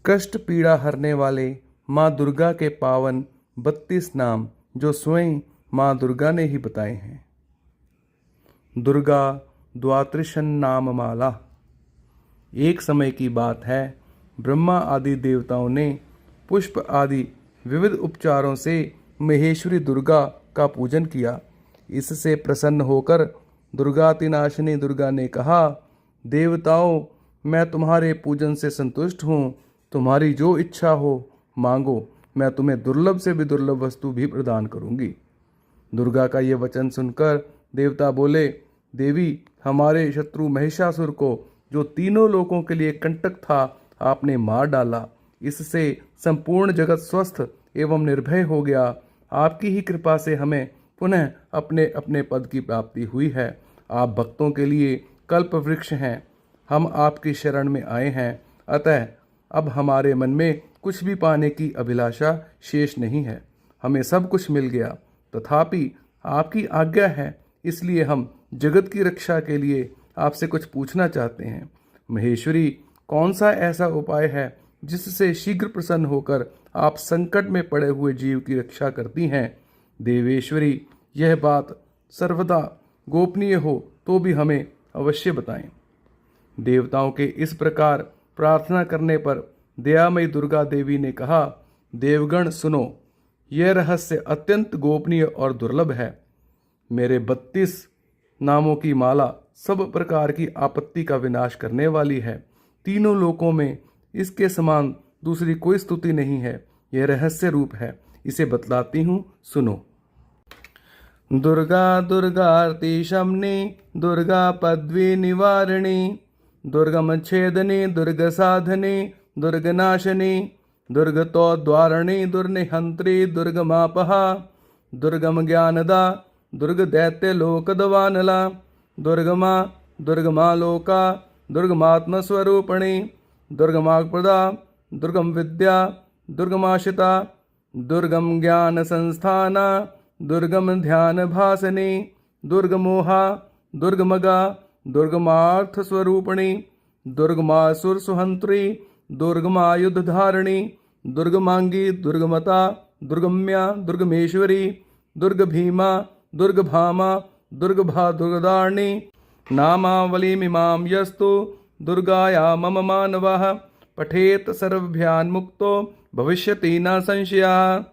कष्ट पीड़ा हरने वाले माँ दुर्गा के पावन 32 नाम जो स्वयं माँ दुर्गा ने ही बताए हैं। दुर्गा द्वात्रिशन नाम माला। एक समय की बात है, ब्रह्मा आदि देवताओं ने पुष्प आदि विविध उपचारों से महेश्वरी दुर्गा का पूजन किया। इससे प्रसन्न होकर दुर्गातिनाशिनी दुर्गा ने कहा, देवताओं, मैं तुम्हारे पूजन से संतुष्ट हूँ। तुम्हारी जो इच्छा हो मांगो, मैं तुम्हें दुर्लभ से भी दुर्लभ वस्तु भी प्रदान करूंगी। दुर्गा का ये वचन सुनकर देवता बोले, देवी, हमारे शत्रु महिषासुर को, जो तीनों लोकों के लिए कंटक था, आपने मार डाला। इससे संपूर्ण जगत स्वस्थ एवं निर्भय हो गया। आपकी ही कृपा से हमें पुनः अपने अपने पद की प्राप्ति हुई है। आप भक्तों के लिए कल्प वृक्ष हैं। हम आपकी शरण में आए हैं, अतः अब हमारे मन में कुछ भी पाने की अभिलाषा शेष नहीं है। हमें सब कुछ मिल गया, तथापि आपकी आज्ञा है, इसलिए हम जगत की रक्षा के लिए आपसे कुछ पूछना चाहते हैं। महेश्वरी, कौन सा ऐसा उपाय है जिससे शीघ्र प्रसन्न होकर आप संकट में पड़े हुए जीव की रक्षा करती हैं? देवेश्वरी, यह बात सर्वदा गोपनीय हो तो भी हमें अवश्य बताएं। देवताओं के इस प्रकार प्रार्थना करने पर दयामयी दुर्गा देवी ने कहा, देवगण सुनो, यह रहस्य अत्यंत गोपनीय और दुर्लभ है। मेरे 32 नामों की माला सब प्रकार की आपत्ति का विनाश करने वाली है। तीनों लोकों में इसके समान दूसरी कोई स्तुति नहीं है। यह रहस्य रूप है, इसे बतलाती हूँ, सुनो। दुर्गा दुर्गार्ति शमनी, दुर्गा पद्वी निवारिणी, दुर्गम छेदनी, दुर्ग साधनी, दुर्ग नाशनी, दुर्गतोद्वारिणी, दुर्निहंत्री, दुर्गमापहा, दुर्गम ज्ञानदा, दुर्ग दैत्य लोकदवानला, दुर्गमा, दुर्गमालोका, दुर्गमात्मस्वरूपिणी, दुर्गमाप्रदा, दुर्गम विद्या, दुर्गमाशिता, दुर्गम ज्ञान संस्थाना, दुर्गम ध्यान भासनी, दुर्गमोहा, दुर्गमगा, दुर्गमार्थ स्वरूपिणी, दुर्गमासुर सुहंत्री, दुर्गमायुध धारिणी, दुर्गमांगी, दुर्गमता, दुर्गम्या, दुर्गमेश्वरी, दुर्ग भीमा, दुर्ग भामा, दुर्ग भा दुर्गदारिणी, नामावलीमिमां यस्तु दुर्गाया मम मानवः पठेत सर्वभयान मुक्तो भविष्यति न संशयः।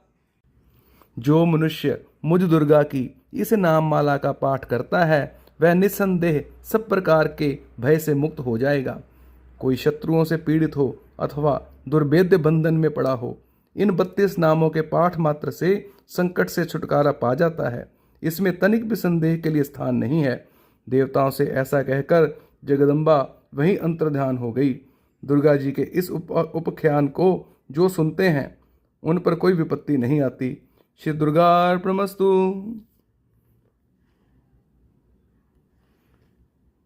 जो मनुष्य मुझ दुर्गा की इस नाम माला का पाठ करता है, वह निस्संदेह सब प्रकार के भय से मुक्त हो जाएगा। कोई शत्रुओं से पीड़ित हो अथवा दुर्भेद्य बंधन में पड़ा हो, इन 32 नामों के पाठ मात्र से संकट से छुटकारा पा जाता है। इसमें तनिक भी संदेह के लिए स्थान नहीं है। देवताओं से ऐसा कहकर जगदम्बा वहीं अंतर्ध्यान हो गई। दुर्गा जी के इस उपख्यान को जो सुनते हैं, उन पर कोई विपत्ति नहीं आती। श्री दुर्गार्पणमस्तु।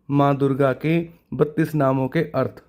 माँ दुर्गा के 32 नामों के अर्थ।